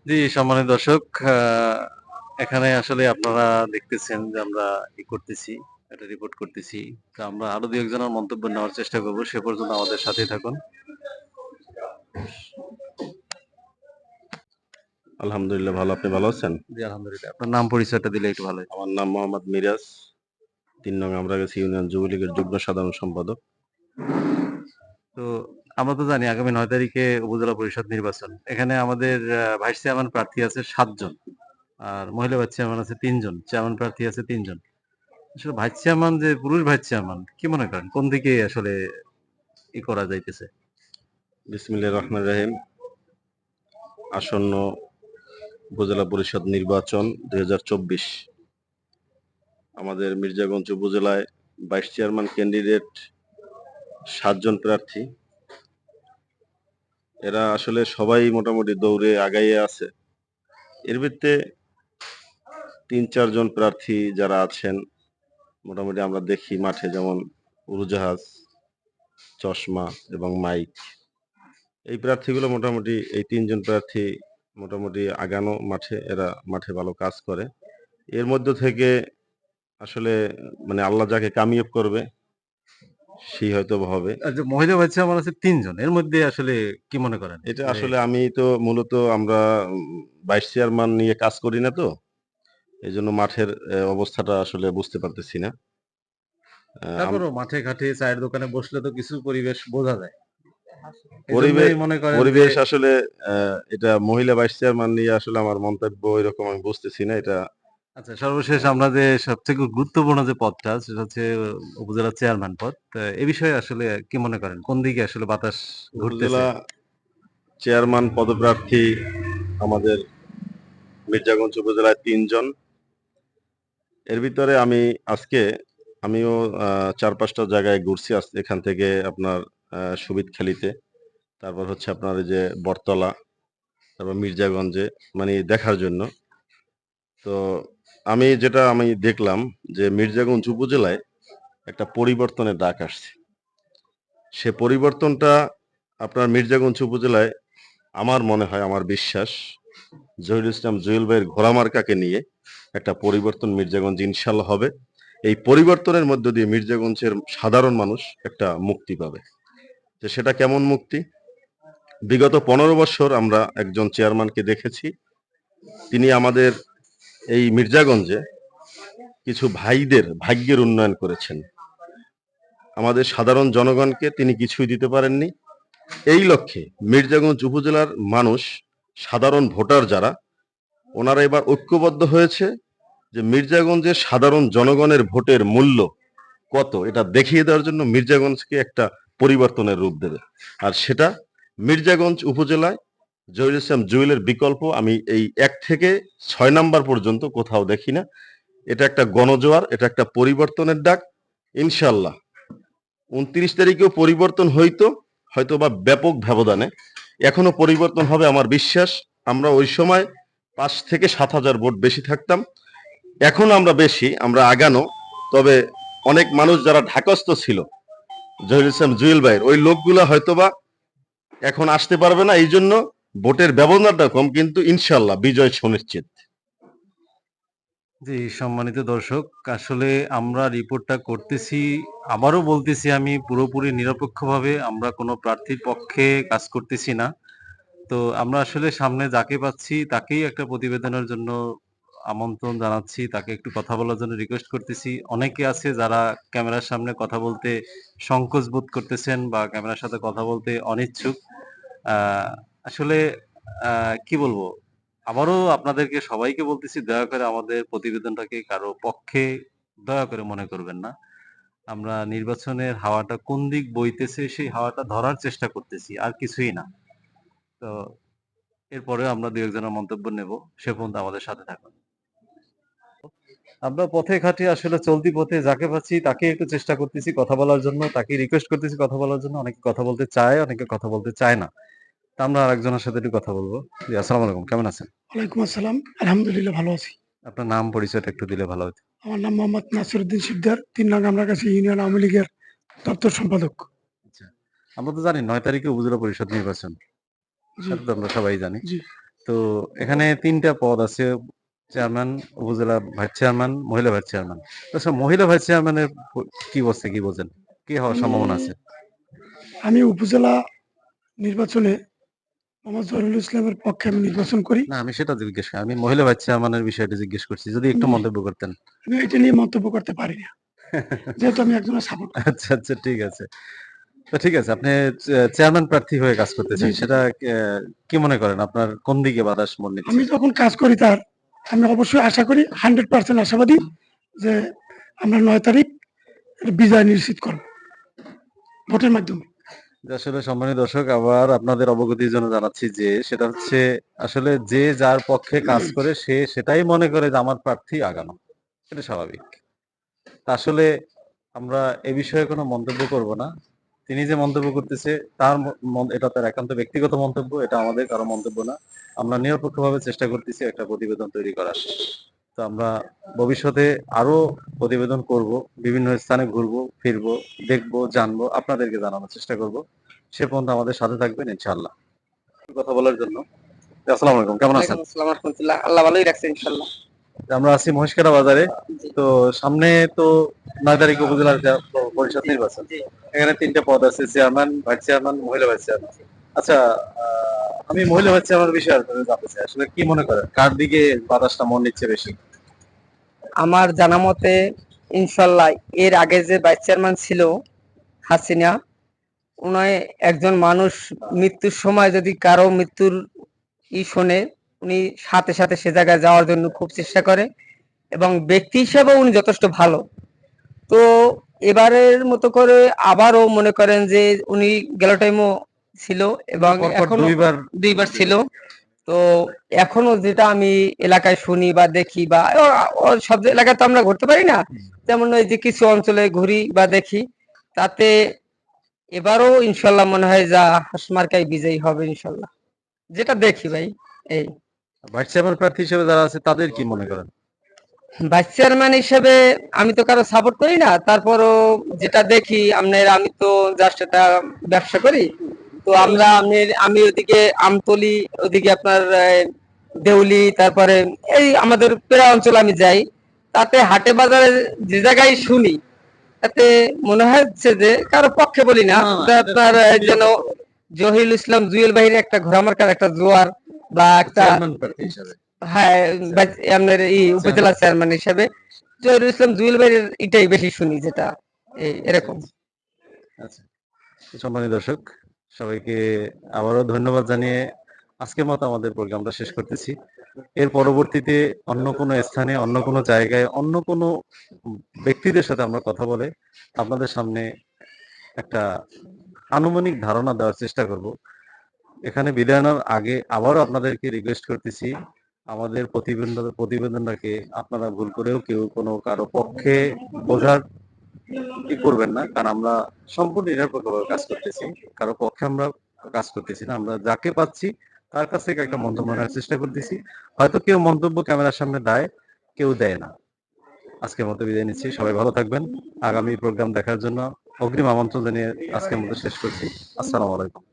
জি সম্মানিত দর্শক, এখানে আসলে আপনারা দেখতেছেন যে আমরা করতেছি, একটা রিপোর্ট করতেছি। তো আমরা আরো দু একজনের মন্তব্য নেওয়ার চেষ্টা করব, সে পর্যন্ত আমাদের সাথে থাকুন। আলহামদুলিল্লাহ ভালো, আপনি ভালো আছেন? জি আলহামদুলিল্লাহ। আপনার নাম পরিচয়টা দিলে একটু ভালো হয়। আমার নাম মোহাম্মদ মিরাজ, 3 নং আমরাগাছি ইউনিয়ন যুবলীগের যুগ্ম সাধারণ সম্পাদক। তো আমরা তো জানি আগামী 9 তারিখে উপজেলা পরিষদ নির্বাচন। এখানে আমাদের ভাইস চেয়ারম্যান প্রার্থী আছে 7 জন, আর মহিলা ভাইস চেয়ারম্যান আছে 3 জন, চেয়ারম্যান প্রার্থী আছে 3 জন। আসলে ভাইস চেয়ারম্যান, যে পুরুষ ভাইস চেয়ারম্যান, কি মনে করেন কোন দিকে আসলে করা যাইতেছে? বিসমিল্লাহির রহমানির রহিম। আসন্ন উপজেলা পরিষদ নির্বাচন 2024, আমাদের মির্জাগঞ্জ উপজেলায় ভাইস চেয়ারম্যান ক্যান্ডিডেট 7 জন প্রার্থী। এরা আসলে সবাই মোটামুটি দৌড়ে আগাইয়ে আছে। এর ভিত্তিতে 3-4 জন প্রার্থী যারা আছেন মোটামুটি আমরা দেখি মাঠে, যেমন উড়োজাহাজ, চশমা এবং মাইক। এই প্রার্থীগুলো মোটামুটি, এই 3 জন প্রার্থী মোটামুটি আগানো মাঠে, এরা মাঠে ভালো কাজ করে। এর মধ্য থেকে আসলে মানে আল্লাহ যাকে কামিয়াব করবে সেই হয়তো হবে। আর যে মহিলা ভাইস চেয়ারম্যান আছে 3 জন, এর মধ্যে আসলে কি মনে করেন? এটা আসলে আমি তো মূলত আমরা ভাইস চেয়ারম্যান নিয়ে কাজ করি না, তো এই জন্য মাঠের অবস্থাটা আসলে বুঝতে পারতেছি না। তারপরও মাঠে ঘাটে চায়ের দোকানে বসলে তো কিছু পরিবেশ বোঝা যায়। পরিবেশ এজন্যই মনে করেন পরিবেশ যে আসলে এটা মহিলা ভাইস চেয়ারম্যান নিয়ে আসলে আমার মন্তব্য এরকম আমি বুঝতেছি না। এটা আচ্ছা, সর্বশেষ আমরা যে সবথেকে গুরুত্বপূর্ণ যে পদটা, সেটা হচ্ছে উপজেলা চেয়ারম্যান পদ। তো এ বিষয়ে আসলে কি মনে করেন? কোন দিকে আসলে বাতাস ঘুরতেছে? উপজেলা চেয়ারম্যান পদপ্রার্থী আমাদের মির্জাগঞ্জ উপজেলায় 3 জন। এর ভিতরে আমিও 4-5টা জায়গায় ঘুরছি। এখান থেকে আপনার সুবিদখালীতে, তারপর হচ্ছে আপনার এই যে বটতলা, তারপর মির্জাগঞ্জে, মানে দেখার জন্য। তো আমি দেখলাম যে মির্জাগঞ্জ উপজেলায় একটা পরিবর্তনের ডাক আসছে। সে পরিবর্তনটা আপনার মির্জাগঞ্জ উপজেলায়, আমার মনে হয়, আমার বিশ্বাস, জহিরুল ইসলাম জুয়েল ভাইয়ের ঘোড়া মার্কাকে নিয়ে একটা পরিবর্তন মির্জাগঞ্জ ইনশাল্লাহ হবে। এই পরিবর্তনের মধ্য দিয়ে মির্জাগঞ্জের সাধারণ মানুষ একটা মুক্তি পাবে। যে সেটা কেমন মুক্তি? বিগত 15 বছর আমরা একজন চেয়ারম্যানকে দেখেছি, তিনি আমাদের এই মির্জাগঞ্জে কিছু ভাইদের ভাগ্যের উন্নয়ন করেছেন। আমাদের সাধারণ জনগণকে তিনি কিছুই দিতে পারেননি। এই লক্ষ্যে মির্জাগঞ্জ উপজেলার মানুষ, সাধারণ ভোটার যারা, ওনারা এবার ঐক্যবদ্ধ হয়েছে যে মির্জাগঞ্জের সাধারণ জনগণের ভোটের মূল্য কত, এটা দেখিয়ে দেওয়ার জন্য মির্জাগঞ্জকে একটা পরিবর্তনের রূপ দেবে। আর সেটা মির্জাগঞ্জ উপজেলায় জহিরুল ইসলাম জুয়েলের বিকল্প আমি এই 1 থেকে 6 নাম্বার পর্যন্ত কোথাও দেখি না। এটা একটা গণজোয়ার, এটা একটা পরিবর্তনের ডাক। ইনশাল্লাহ 29 তারিখেও পরিবর্তন হয়তো বা ব্যাপক ব্যবধানে এখনো পরিবর্তন হবে, আমার বিশ্বাস। আমরা ওই সময় 5 থেকে 7 হাজার ভোট বেশি থাকতাম, এখন আমরা আগানো। তবে অনেক মানুষ যারা ঢাকস্থ ছিল জহিরুল ইসলাম জুয়েল ভাইয়ের, ওই লোকগুলা হয়তোবা এখন আসতে পারবে না, এই জন্য ভোটের ব্যবধানটা কম, কিন্তু ইনশাল্লাহ বিজয় সুনিশ্চিত। জি সম্মানিত দর্শক, আসলে আমরা রিপোর্টটা করতেছি, আবারও বলতেছি, আমি পুরোপুরি নিরপেক্ষভাবে, আমরা কোনো প্রার্থীর পক্ষে কাজ করতেছি না। তো আমরা আসলে সামনে যাকে পাচ্ছি তাকেই একটা প্রতিবেদনের জন্য আমন্ত্রণ জানাচ্ছি, তাকে একটু কথা বলার জন্য রিকোয়েস্ট করতেছি। অনেকে আছে যারা ক্যামেরার সামনে কথা বলতে সংকোচ বোধ করতেছেন বা ক্যামেরার সাথে কথা বলতে অনিচ্ছুক। আসলে কি বলবো? আবারও আপনাদেরকে সবাইকে বলতেছি, দয়া করে আমাদের প্রতিবেদনটাকে কারো পক্ষে দয়া করে মনে করবেন না। আমরা নির্বাচনের হাওয়াটা কোন দিক বইতেছে সেই হাওয়াটা ধরার চেষ্টা করতেছি, আর কিছুই না। তো এরপরেও আমরা ২-১ জনের মন্তব্য নেব। সে পর্যন্ত আমাদের সাথে থাকুন। আমরা পথে ঘাটে আসলে চলতি পথে যাকে পাচ্ছি তাকে একটু চেষ্টা করতেছি কথা বলার জন্য, তাকে রিকোয়েস্ট করতেছি কথা বলার জন্য। অনেকে কথা বলতে চায়, অনেকে কথা বলতে চায় না। তো আমরা আরেকজনের সাথে একটু কথা বলবো। জি, আসসালামু আলাইকুম। কেমন আছেন? ওয়ালাইকুম আসসালাম। আলহামদুলিল্লাহ ভালো আছি। আপনার নাম পরিচয়টা একটু দিলে ভালো হতো। আমার নাম মোহাম্মদ নাসিরউদ্দিন শিকদার, ৩ নং আমরাগাছি ইউনিয়ন আওয়ামী লীগের দপ্তর সম্পাদক। আচ্ছা। আমরা তো জানি ৯ তারিখে উপজেলা পরিষদ নির্বাচন। জি, সেটা তো আমরা সবাই জানি। জি। তো এখানে ৩ টা পদ আছে। চেয়ারম্যান, উপজেলা ভাইস চেয়ারম্যান, মহিলা ভাইস চেয়ারম্যান। আচ্ছা, মহিলা ভাইস চেয়ারম্যানের কি অবস্থা, কি বোঝেন? কি হওয়ার সম্ভাবনা আছে? আমি উপজেলা নির্বাচনে মোহাম্মদ জহিরুল ইসলামের পক্ষে আমি নির্বাচন করি। না, আমি সেটা জিজ্ঞেস করি। আমি মহিলা ভাইস চেয়ারম্যানের বিষয়টা জিজ্ঞেস করছি। যদি একটু আমি মন্তব্য করতেন। আমি এটা নিয়ে মন্তব্য করতে পারি না। যেহেতু আমি একজনের সাপোর্ট করি। আচ্ছা, আচ্ছা, ঠিক আছে। তো ঠিক আছে, আপনি চেয়ারম্যান প্রার্থী হয়ে কাজ করতেছেন। জি, জি। সেটা কি মনে করেন? আপনার কোন দিকে বাতাস মন আমি নিচ্ছে? যখন কাজ করি আমি অবশ্যই আশা করি 100% আশাবাদী যে আমরা ৯ তারিখ বিজয় নিশ্চিত করব ভোটের মাধ্যমে। যে আসলে সম্মানিত দর্শক, আবার আপনাদের অবগতির জন্য জানাচ্ছি যে সেটা হচ্ছে আসলে যে যার পক্ষে কাজ করে সে সেটাই মনে করে যে আমার প্রার্থী আগানো। এটা স্বাভাবিক। তা আসলে আমরা এ বিষয়ে কোনো মন্তব্য করব না। তিনি যে মন্তব্য করতেছে তার এটা তার একান্ত ব্যক্তিগত মন্তব্য, এটা আমাদের কারো মন্তব্য না। আমরা নিরপেক্ষভাবে চেষ্টা করতেছি একটা প্রতিবেদন তৈরি করার। তো আমরা ভবিষ্যতে আরো প্রতিবেদন করব, বিভিন্ন স্থানে ঘুরবো, ফিরবো, দেখবো, জানবো, আপনাদেরকে জানানোর চেষ্টা করব। সে পর্যন্ত আমাদের সাথে থাকবেন ইনশাআল্লাহ। কথা বলার জন্য। আসসালামু আলাইকুম, কেমন আছেন? আসসালাম রাহমাতুল্লাহ। আল্লাহ ভালোই রাখছে ইনশাআল্লাহ। আমরা আছি মহেশখালী বাজারে। তো সামনে তো ৯ তারিখ উপজেলার পরিষদ নির্বাচন। এখানে ৩ টা পদ আছে, চেয়ারম্যান, ভাইস চেয়ারম্যান, মহিলা ভাইস চেয়ারম্যান। আচ্ছা, আমি মহিলা ভাইস চেয়ারম্যানের বিষয়ে আপনাদের জানতে চাই। আসলে কি মনে করেন? কার দিকে বাতাসটা মন নিচ্ছে বেশি? আমার জানা মতে ইনশাল্লাহ এর আগে যে ভাইস চেয়ারম্যান ছিল হাসিনা, উনি একজন মানুষ মৃত্যুর সময় যদি কারো মৃত্যুর শোনে, উনি সাথে সাথে সে জায়গায় যাওয়ার জন্য খুব চেষ্টা করে এবং ব্যক্তি হিসেবেও উনি যথেষ্ট ভালো। তো এবারের মতো করে আবারও মনে করেন যে উনি গেল টাইমও ছিল এবং পরপর এখনো দুইবার ছিল। তো এখনো যেটা আমি এলাকায় শুনি বা দেখি বা সব এলাকায় তো আমরা ঘুরতে পারি না, যেমন ওই যে কিছু অঞ্চলে ঘুরি বা দেখি, তাতে এবারও ইনশাল্লাহ মনে হয় যা হাসমার্কাই বিজয়ী হবে ইনশাল্লাহ, যেটা দেখি ভাই। এই ভাইস চেয়ারম্যান প্রার্থী হিসেবে যারা আছে তাদের কি মনে করেন? ভাইস চেয়ারম্যান হিসেবে আমি তো কারো সাপোর্ট করি না, তারপরও যেটা দেখি আমি তো জাস্ট একটা ব্যবসা করি। তো আমি ওদিকে আমতলি, ওদিকে আপনার দেউলি, তারপরে এই আমাদের পেরা অঞ্চল আমি যাই, তাতে হাটে বাজারে যে জায়গায় শুনি, তাতে মনে হচ্ছে যে কারো পক্ষে বলি না, আপনার যেন জহিরুল ইসলাম জুয়েল বাহিরে একটা ঘোড়ামার্কার একটা জোয়ার বা একটা, চেয়ারম্যান প্রার্থী হিসেবে। হ্যাঁ, আপনার এই উপজেলা চেয়ারম্যান হিসেবে জহিরুল ইসলাম জুয়েল ভাইয়ের এটাই বেশি শুনি, যেটা এরকম। আচ্ছা, সম্মানিত দর্শক, সবাইকে আবারও ধন্যবাদ জানিয়ে আজকের মতো আমাদের প্রোগ্রামটা শেষ করতেছি। এর পরবর্তীতে অন্য কোনো স্থানে, অন্য কোনো জায়গায়, অন্য কোনো ব্যক্তিদের সাথে আমরা কথা বলে আপনাদের সামনে একটা আনুমানিক ধারণা দেওয়ার চেষ্টা করব। এখানে বিদায় নেওয়ার আগে আবারও আপনাদেরকে রিকোয়েস্ট করতেছি, আমাদের প্রতিবেদনটাকে আপনারা ভুল করেও কেউ কোনো কারো পক্ষে বোঝার কি করবেন না, কারণ আমরা সম্পূর্ণ নিরপেক্ষভাবে কাজ করতেছি। কারো পক্ষে আমরা কাজ করতেছি না। আমরা যাকে পাচ্ছি তার কাছ থেকে একটা মন্তব্য নেওয়ার চেষ্টা করতেছি। হয়তো কেউ মন্তব্য ক্যামেরার সামনে দেয়, কেউ দেয় না। আজকের মতো বিদায় নিচ্ছি। সবাই ভালো থাকবেন। আগামী প্রোগ্রাম দেখার জন্য অগ্রিম আমন্ত্রণ জানিয়ে আজকের মতো শেষ করছি। আসসালামু আলাইকুম।